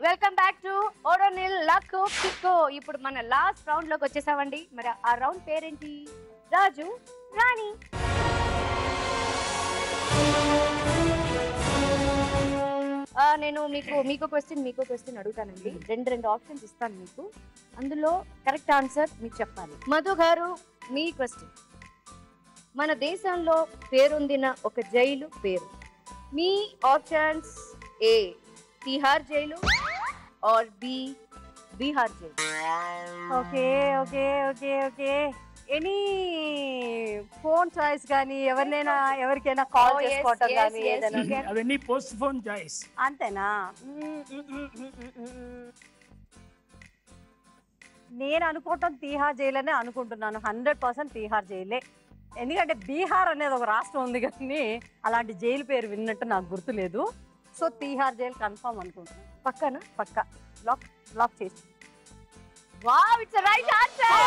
Welcome back to ఓడోనిల్ లక్ పిక్కో. ఇప్పుడు మన లాస్ట్ రౌండ్ లోకి వచ్చేసామండి. మరి ఆ రౌండ్ పేరేంటి? రాజు రాణి. నేను మీకు క్వశ్చన్ అడుగుతానండి. రెండు ఆప్షన్స్ ఇస్తాను మీకు. అందులో కరెక్ట్ ఆన్సర్ మీకు చెప్పాలి. మధు గారు, మీ క్వశ్చన్. మన దేశంలో పేరొందిన ఒక జైలు పేరు. మీ ఆప్షన్స్: ఏ తిహార్ జైలు, और B Bihar jail. Okay okay okay okay any phone choice కానీ ఎవరికైనా కాల్ చేసుకోవటం కానీ ఏదైనా అవన్నీ పోస్ట్ ఫోన్ చాయిస్ అంతేనా? నేను అనుకోవటం తీహార్ జైలు అనే అనుకుంటున్నాను. 100% తీహార్ జైలే. ఎందుకంటే బీహార్ అనేది ఒక రాష్ట్రం ఉంది కానీ అలాంటి జైలు పేరు విన్నట్టు నాకు గుర్తులేదు. సో తీహార్ జైలు కన్ఫర్మ్ అనుకుంటున్నాను. పక్కన పక్కా లాక్ చేసి. Wow, it's right answer.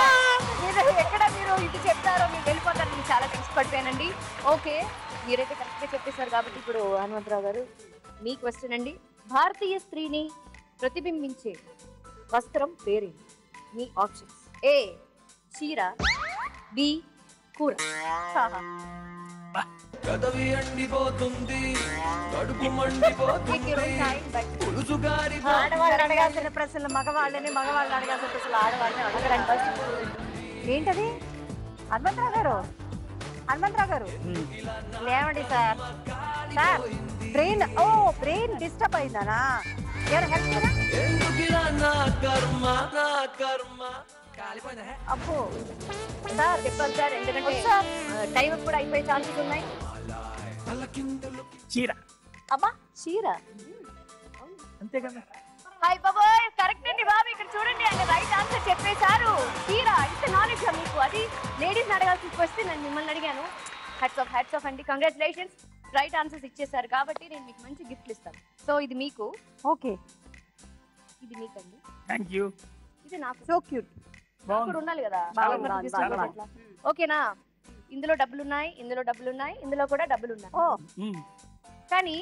ఎక్కడ మీరు ఇది చెప్తారో మీరు వెళ్ళిపోతారు. నేను చాలా పడిపోయానండి. ఓకే, మీరైతే కరెక్ట్ గా చెప్పేశారు కాబట్టి ఇప్పుడు హనుమంతరావు గారు మీ క్వశ్చన్ అండి. భారతీయ స్త్రీని ప్రతిబింబించే వస్త్రం పేరేంటి? మీ ఆప్షన్స్: ఏ చీర, బి కూర. కదవి అండిపోతుంది, కడుపు మండిపోతుంది. ఆడవాళ్ళు అడగాల్సిన ప్రశ్నలు మగవాళ్ళని అడగాల్సిన ప్రశ్నలు ఆడవాళ్ళని అడగరండి. ఏంటది? హనుమంతరావు గారు లేవండి సార్. Brain disturb అయిందనా? ఎవరు హెల్ప్ అబ్బో సార్ చెప్పాలి సార్, ఎందుకంటే టైం కూడా అయిపోయే ఛాన్సెస్ ఉన్నాయి. చీర. అబ్బా చీర అంతే కదా? హాయ్ బాబాయ్, కరెక్ట్ అండి బాబు. ఇక్కడ చూడండి, అంటే రైట్ ఆన్సర్ చెప్పేశారు. చీర. ఇంత నాలెడ్జ్ మీకు. అది లేడీస్ అడగాల్సిన క్వశ్చన్ నేను మిమ్మల్ని అడిగాను. హ్యాట్స్ ఆఫ్ అండి, కంగ్రాచులేషన్స్. రైట్ ఆన్సర్స్ ఇచ్చేసారు కాబట్టి నేను మీకు మంచి గిఫ్ట్లు ఇస్తాను. సో ఇది మీకు. ఓకే, ఇది మీకండి. Thank you. ఇది నాకు. So cute. ఇప్పుడు ఉండాలి కదా. ఓకేనా? ఇందులో డబ్బులున్నాయి, ఇందులో కూడా డబ్బులున్నాయి. కానీ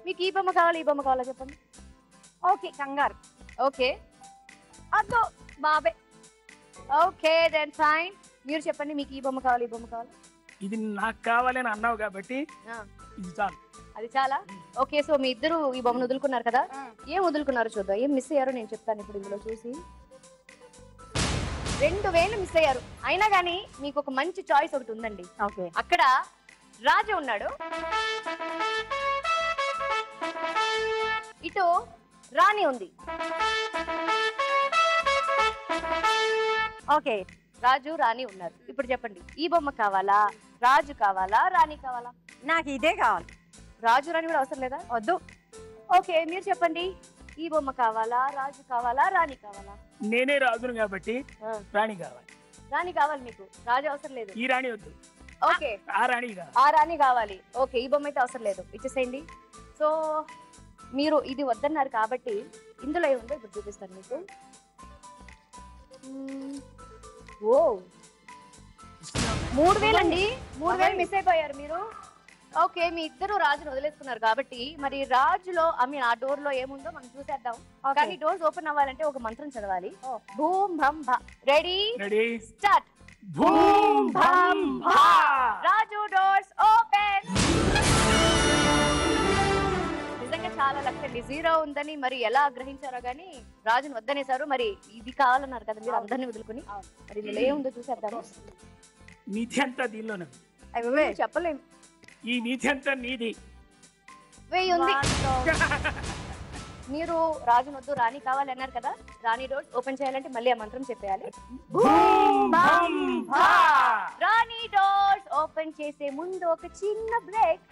మీకు ఈ బొమ్మ కావాలా చెప్పండి. ఓకే, కంగారు. ఓకే, అదో బాబే. Okay then fine. మీరు చెప్పండి, మీకు ఈ బొమ్మ కావాలి. ఇది నాకు కావాలని అన్నావు కాబట్టి ఇది చాలు. అది చాలా. ఓకే, సో మీ ఇద్దరు ఈ బొమ్మను వదులుకున్నారు కదా. ఏం వదులుకున్నారో చూద్దాం. ఏం మిస్ అయ్యారో నేను చెప్తాను ఇప్పుడు ఇందులో చూసి. 2000 మిస్ అయ్యారు. అయినా కానీ మీకు ఒక మంచి చాయిస్ ఒకటి ఉందండి. ఓకే, అక్కడ రాజు ఉన్నాడు, ఇటు రాణి ఉంది. ఓకే, రాజు రాణి ఉన్నారు. ఇప్పుడు చెప్పండి, ఈ బొమ్మ కావాలా, రాజు కావాలా, రాణి కావాలా? నాకు ఇదే కావాలి. రాజు రాణి కూడా అవసరం లేదా? వద్దు. ఓకే, మీరు చెప్పండి, ఈ బొమ్మ కావాలా, రాజు కావాలా, రాణి కావాలా? నేనే రాజును కాబట్టి రాణి కావాలి. రాణి కావాలి మీకు, రాజు అవసరం లేదు. ఈ రాణి వద్దు. ఓకే, ఆ రాణి కావాలి. ఆ రాణి కావాలి. ఓకే, ఈ బొమ్మ అయితే అవసరం లేదు, ఇచ్చేసేయండి. సో మీరు ఇది వద్దన్నారు కాబట్టి ఇందులో ఏముందో ఇప్పుడు చూపిస్తాను మీకు. ఓ 3000 అండి. 3000 మిస్ అయిపోయారు మీరు. ఓకే, మీ ఇద్దరు రాజును వదిలేసుకున్నారు కాబట్టి మరి రాజులో ఆ డోర్ లో ఏముందో మనం చూసేద్దాం. కానీ డోర్స్ ఓపెన్ అవ్వాలంటే ఒక మంత్రం చదవాలి. భూమ్ భం భా. Ready start. భూమ్ భం భా. రాజు డోర్స్ ఓపెన్. నిజంగా చాలా లక్ అండి. 0 ఉందని మరి ఎలా గ్రహించారో గానీ రాజును వద్దనేసారు. మరి ఇది కావాలన్నారు కదా మీరు అందరినీ వదులుకుని. మరి ఇందులో ఏముందో చూసేద్దాము. నీతి అంతా దీనిలోనే. చెప్పలేము. ఈ నీతి అంతా నీది. 1000 ఉంది. మీరు రాజు వద్దు రాణి కావాలి అన్నారు కదా. రాణి డోర్స్ ఓపెన్ చేయాలంటే మళ్ళీ ఆ మంత్రం చెప్పేయాలి. రాణి డోర్స్ ఓపెన్ చేసే ముందు ఒక చిన్న బ్రేక్.